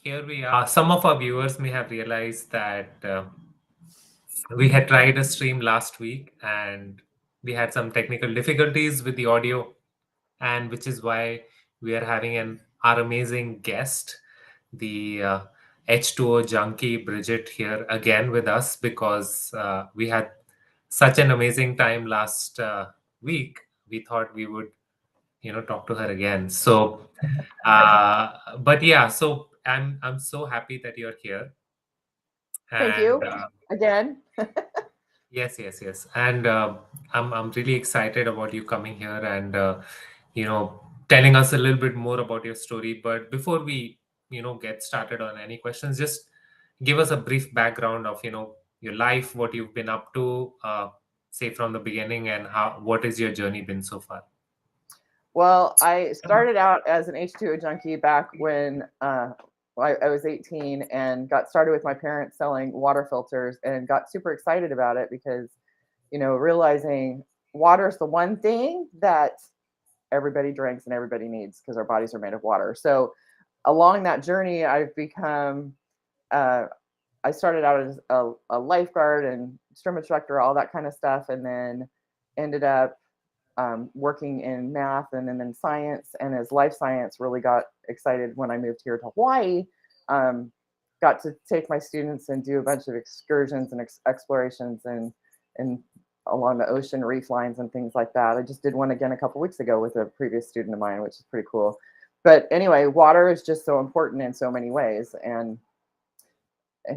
here we are. Some of our viewers may have realized that we had tried a stream last week and we had some technical difficulties with the audio, and which is why we are having our amazing guest, the H2O Junkie Bridgette, here again with us because we had such an amazing time last week. We thought we would, talk to her again. So, but yeah, so I'm so happy that you're here, Thank and you again. yes, yes, yes. And I'm really excited about you coming here and you know telling us a little bit more about your story. But before we get started on any questions, just give us a brief background of your life, what you've been up to, say from the beginning, and how what is your journey been so far. Well, I started out as an H2O junkie back when I was 18 and got started with my parents selling water filters and got super excited about it because, realizing water is the one thing that everybody drinks and everybody needs because our bodies are made of water. So along that journey, I've become, uh, I started out as a lifeguard and swim instructor, all that kind of stuff, and then ended up working in math and then in science. And as life science really got excited when I moved here to Hawaii, um, got to take my students and do a bunch of excursions and explorations and along the ocean reef lines and things like that. I just did one again a couple weeks ago with a previous student of mine, which is pretty cool. But anyway, water is just so important in so many ways, and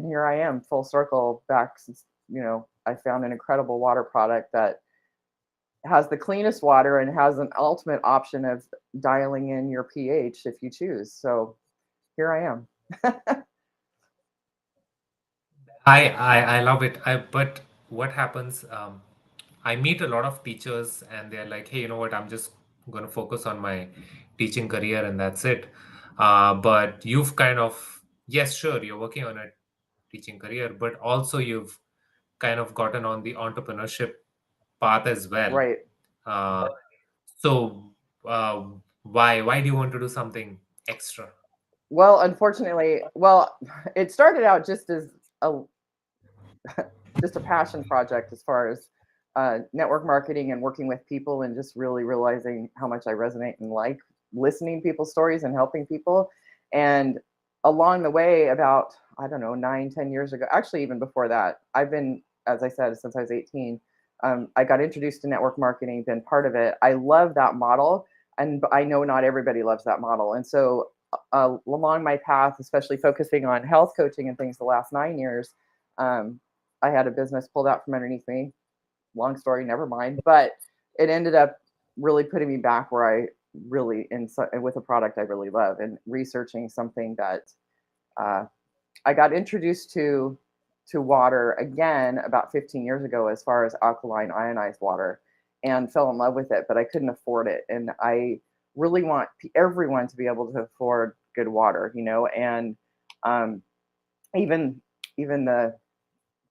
here I am, full circle back since I found an incredible water product that has the cleanest water and has an ultimate option of dialing in your pH if you choose. So here I am. I love it. But what happens? I meet a lot of teachers, and they're like, "Hey, you know what? I'm just going to focus on my teaching career, and that's it." But you've kind of, yes, sure, you're working on a teaching career, but also you've kind of gotten on the entrepreneurship path as well. Right. Uh, so, uh, why do you want to do something extra? Well, unfortunately, it started out a just a passion project as far as network marketing and working with people and just really realizing how much I resonate and like listening to people's stories and helping people. And along the way, about, I don't know, 9, 10 years ago, actually, even before that, I've been, as I said, since I was 18, I got introduced to network marketing, been part of it. I love that model. And I know not everybody loves that model. And so, along my path, especially focusing on health coaching and things the last 9 years, um, I had a business pulled out from underneath me. Long story, never mind. But it ended up really putting me back where I really, with a product I really love and researching something that uh, I got introduced to water again about 15 years ago as far as alkaline ionized water, and fell in love with it, but I couldn't afford it. And I really want everyone to be able to afford good water, and um, even even the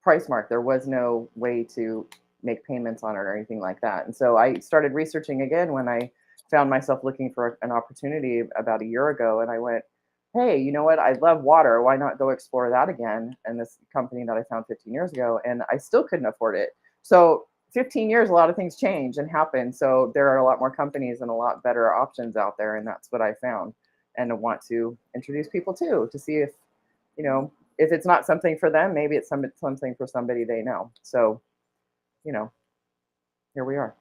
price mark. There was no way to make payments on it or anything like that. And so I started researching again when I found myself looking for an opportunity about a year ago. And I went, hey, you know what? I love water. Why not go explore that again? And this company that I found 15 years ago, and I still couldn't afford it. So 15 years, a lot of things change and happen. So there are a lot more companies and a lot better options out there. And that's what I found. And I want to introduce people to see if it's not something for them, maybe it's something for somebody they know. So, you know, here we are.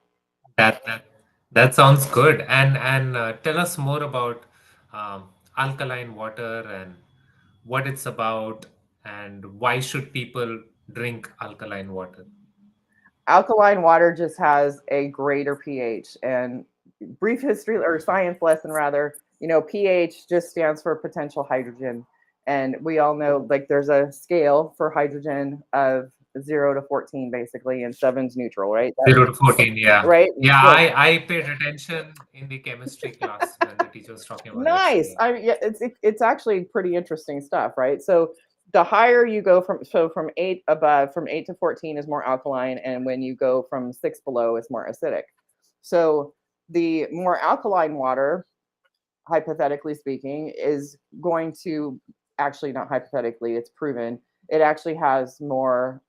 That sounds good. And tell us more about alkaline water and what it's about, and why should people drink alkaline water? Alkaline water just has a greater pH. And brief history or science lesson rather, pH just stands for potential hydrogen. And we all know, like, there's a scale for hydrogen of 0 to 14 basically, and seven's neutral, right? 0 to 14, yeah. Right. Yeah, So I paid attention in the chemistry class when the teacher was talking about it. So nice. yeah. I mean, yeah, it's actually pretty interesting stuff, right? So the higher you go from 8 to 14 is more alkaline, and when you go from 6 below is more acidic. So the more alkaline water, hypothetically speaking, is going to actually not hypothetically, it's proven. It actually has more,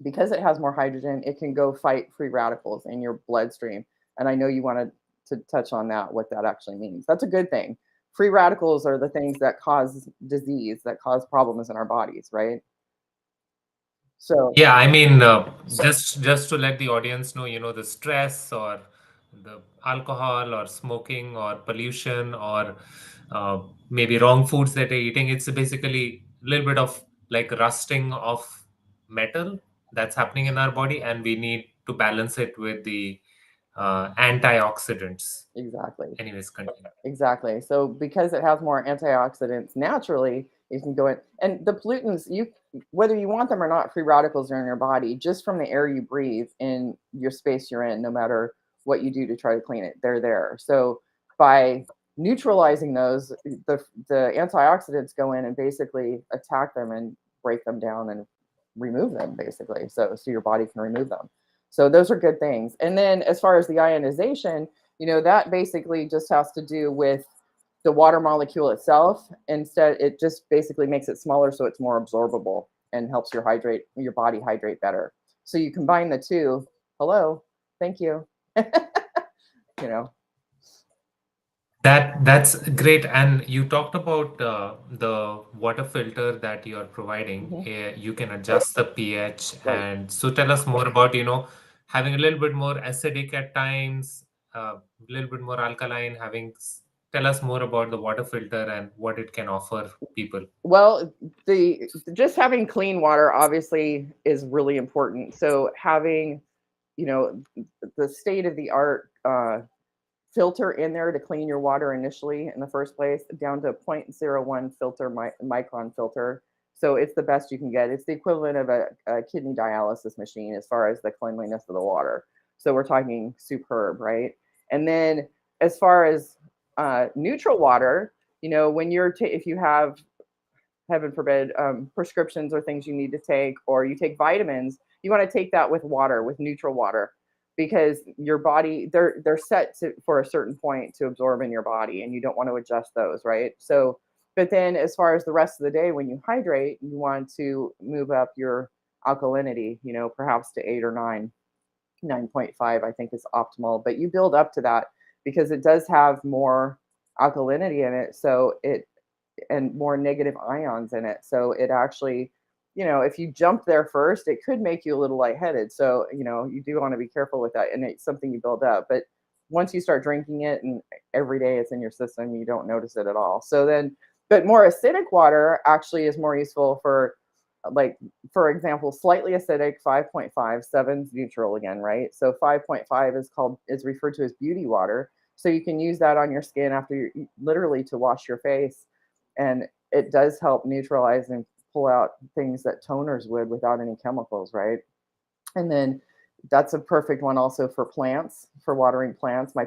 because it has more hydrogen, it can go fight free radicals in your bloodstream. And I know you wanted to touch on that, what that actually means. That's a good thing. Free radicals are the things that cause disease, that cause problems in our bodies, right? So, Yeah, I mean, just to let the audience know, the stress or the alcohol or smoking or pollution or maybe wrong foods that they're eating, it's basically a little bit of like rusting of metal that's happening in our body, and we need to balance it with the antioxidants. exactly. Anyways, continue. Exactly. So because it has more antioxidants naturally, you can go in, and the pollutants, you, whether you want them or not, free radicals are in your body just from the air you breathe in your space you're in, no matter what you do to try to clean it, they're there. So by neutralizing those, the antioxidants go in and basically attack them and break them down and remove them basically. So your body can remove them. So those are good things. And then as far as the ionization, that basically just has to do with the water molecule itself. Instead, it just basically makes it smaller so it's more absorbable and helps your body hydrate better. So you combine the two. Hello, thank you. you know, That's great. And you talked about the water filter that you are providing. mhm, You can adjust the pH. right. And so tell us more about, having a little bit more acidic at times, a little bit more alkaline, tell us more about the water filter and what it can offer people. Well, the just having clean water obviously is really important. So having, you know, the state of the art filter in there to clean your water initially in the first place, down to 0.01 filter micron filter. So it's the best you can get. It's the equivalent of a kidney dialysis machine as far as the cleanliness of the water. So we're talking superb, right? And then as far as neutral water, when if you have, heaven forbid, prescriptions or things you need to take, or you take vitamins, you want to take that with water, with neutral water, because your body, they're set for a certain point to absorb in your body, and you don't want to adjust those, right? So, but then as far as the rest of the day, when you hydrate, you want to move up your alkalinity, perhaps to 8 or 9. 9.5, I think, is optimal, but you build up to that because it does have more alkalinity in it. So it, and more negative ions in it. So it actually, if you jump there first, it could make you a little lightheaded. So, you do want to be careful with that. And it's something you build up. But once you start drinking it and every day it's in your system, you don't notice it at all. So then, but more acidic water actually is more useful for, like, for example, slightly acidic, 5.5, 7's neutral again, right? So 5.5 is referred to as beauty water. So you can use that on your skin after you literally to wash your face, and it does help neutralize and pull out things that toners would without any chemicals, right? And then that's a perfect one also for plants, for watering plants. My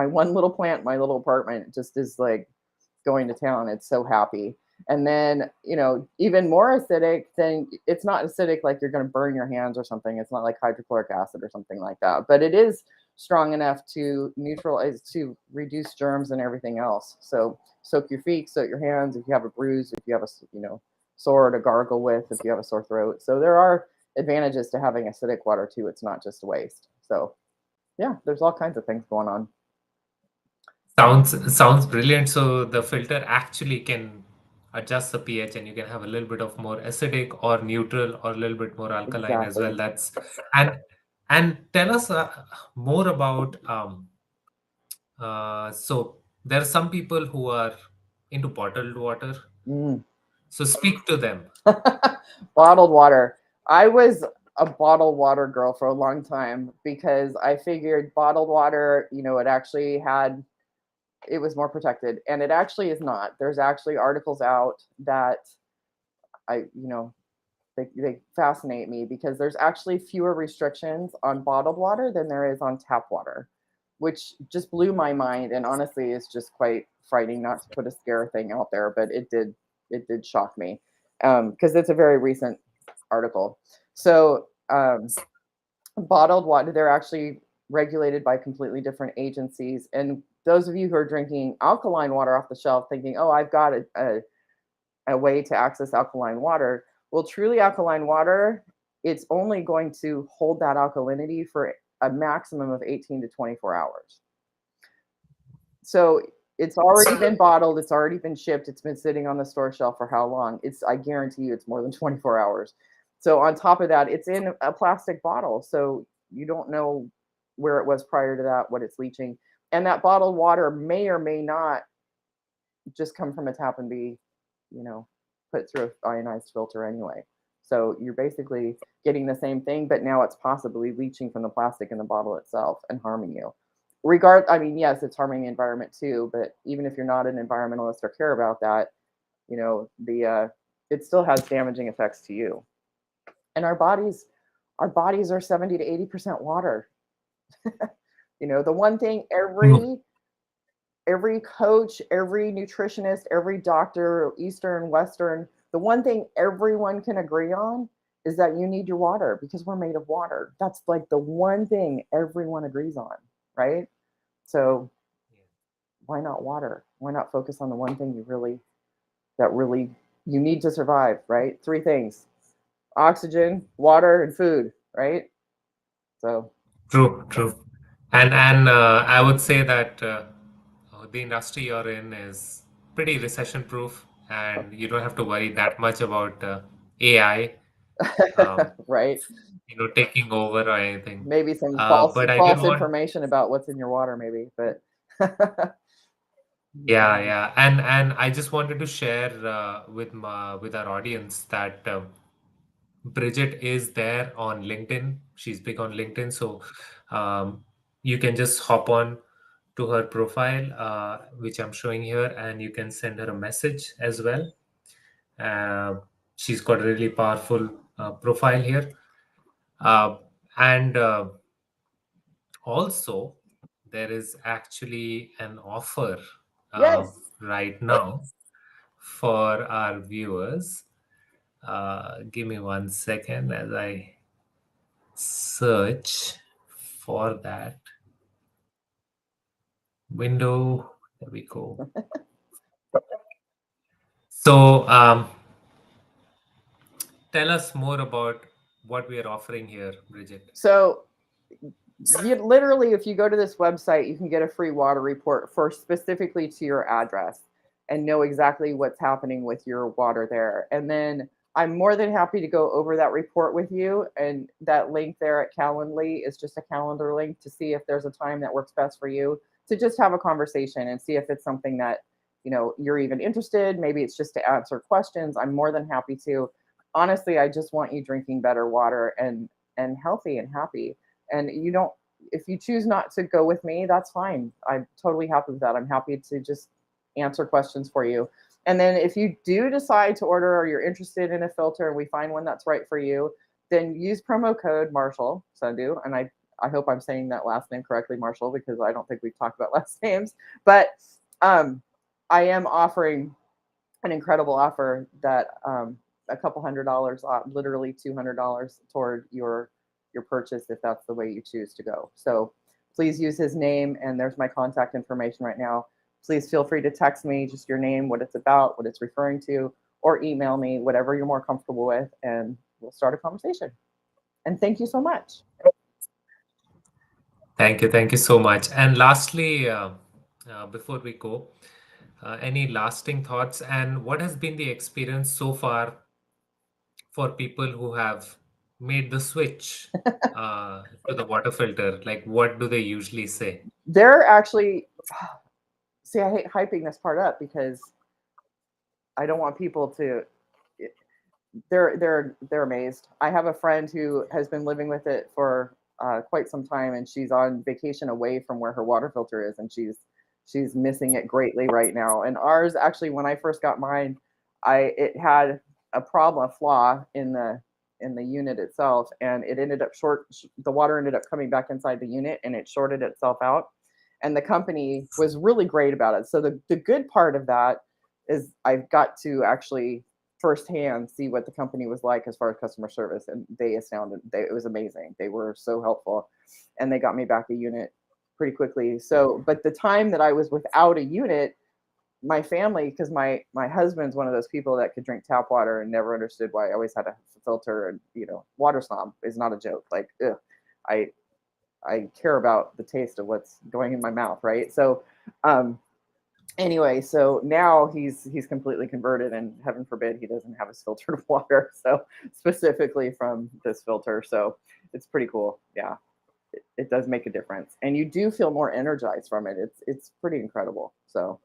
one little plant in my little apartment just is like going to town. It's so happy. And then, even more acidic, then it's not acidic like you're going to burn your hands or something. It's not like hydrochloric acid or something like that, but it is strong enough to neutralize, to reduce germs and everything else. So soak your feet, soak your hands if you have a bruise, if you have a, sore to gargle with, if you have a sore throat. So there are advantages to having acidic water too. It's not just a waste. So yeah, there's all kinds of things going on. Sounds brilliant. So the filter actually can adjust the pH, and you can have a little bit of more acidic or neutral or a little bit more alkaline as well. Exactly. And and tell us more about so there are some people who are into bottled water. Mm. So speak to them. Bottled water. I was a bottled water girl for a long time because I figured bottled water, it was more protected, and it actually is not. There's actually articles out that I, they fascinate me because there's actually fewer restrictions on bottled water than there is on tap water, which just blew my mind. And honestly, is just quite frightening, not to put a scare thing out there, but it did shock me because it's a very recent article. So bottled water, they're actually regulated by completely different agencies. And those of you who are drinking alkaline water off the shelf thinking, oh, I've got a way to access alkaline water. Well, truly alkaline water, it's only going to hold that alkalinity for a maximum of 18 to 24 hours. So it's already been bottled, it's already been shipped, it's been sitting on the store shelf for how long? I guarantee you it's more than 24 hours. So on top of that, it's in a plastic bottle. So you don't know where it was prior to that, what it's leaching. And that bottled water may or may not just come from a tap and be, put through an ionized filter anyway. So you're basically getting the same thing, but now it's possibly leaching from the plastic in the bottle itself and harming you. I mean, yes, it's harming the environment too, but even if you're not an environmentalist or care about that, it still has damaging effects to you. And our bodies are 70 to 80% water. The one thing every coach, every nutritionist, every doctor, Eastern, Western, the one thing everyone can agree on is that you need your water because we're made of water. That's like the one thing everyone agrees on, right? So why not water? Why not focus on the one thing that really you need to survive, right? Three things: oxygen, water, and food, right? So True. And I would say that the industry you're in is pretty recession proof, and you don't have to worry that much about AI, um, right. taking over or anything. Maybe some false But I did false want, information about what's in your water, maybe, but yeah, and I just wanted to share with our audience that Bridgette is there on LinkedIn. She's big on LinkedIn, so um, you can just hop on to her profile, which I'm showing here, and you can send her a message as well. Uh, she's got a really powerful profile here. Uh, and Also, there is actually an offer uh, yes. right now for our viewers. Give me 1 second as I search for that window. There we go. So, tell us more about what we are offering here, Bridget. So literally, if you go to this website, you can get a free water report for specifically to your address and know exactly what's happening with your water there. And then I'm more than happy to go over that report with you. And that link there at Calendly is just a calendar link to see if there's a time that works best for you to just have a conversation and see if it's something that you're even interested. Maybe it's just to answer questions. I'm more than happy to. Honestly, I just want you drinking better water and healthy and happy. And if you choose not to go with me, that's fine. I'm totally happy with that. I'm happy to just answer questions for you. And then if you do decide to order or you're interested in a filter and we find one that's right for you, then use promo code Marshall, Sundu. And I hope I'm saying that last name correctly, Marshall, because I don't think we've talked about last names. But I am offering an incredible offer that a couple $100 off, literally $200 toward your purchase if that's the way you choose to go. So please use his name, and there's my contact information right now. Please feel free to text me just your name, what it's about, what it's referring to, or email me, whatever you're more comfortable with, and we'll start a conversation. And thank you so much. Thank you so much. And lastly, before we go, any lasting thoughts and what has been the experience so far for people who have made the switch to the water filter? Like, what do they usually say? They're actually, see, I hate hyping this part up because I don't want people to. They're amazed. I have a friend who has been living with it for quite some time, and she's on vacation away from where her water filter is, and she's missing it greatly right now. And ours actually, when I first got mine, it had a problem, a flaw in the unit itself, and it ended up the water ended up coming back inside the unit, and it shorted itself out. And the company was really great about it. So the good part of that is I've got to actually firsthand see what the company was like as far as customer service, and it was amazing. They were so helpful, and they got me back a unit pretty quickly. So but the time that I was without a unit, my family, because my husband's one of those people that could drink tap water and never understood why I always had a filter, and water snob is not a joke. Like, ugh, I I care about the taste of what's going in my mouth, right? So, um, anyway, so now he's completely converted, and heaven forbid he doesn't have his filtered water. So specifically from this filter, so it's pretty cool. Yeah, it does make a difference, and you do feel more energized from it. It's pretty incredible. So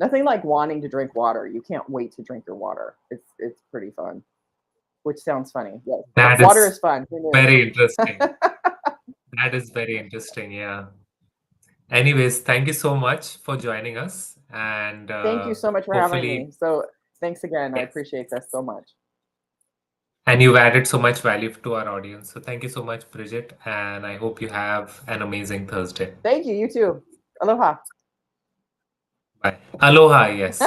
nothing like wanting to drink water. You can't wait to drink your water. It's pretty fun. Which sounds funny. Yes, That water is is fun. Who knew? very interesting. That is very interesting. Yeah. Anyways, thank you so much for joining us, and Thank you so much for having hopefully, me. So thanks again. I yes. appreciate this so much. And you've added so much value to our audience. So thank you so much, Bridget, and I hope you have an amazing Thursday. Thank you. You too. Aloha. Bye. Aloha, yes.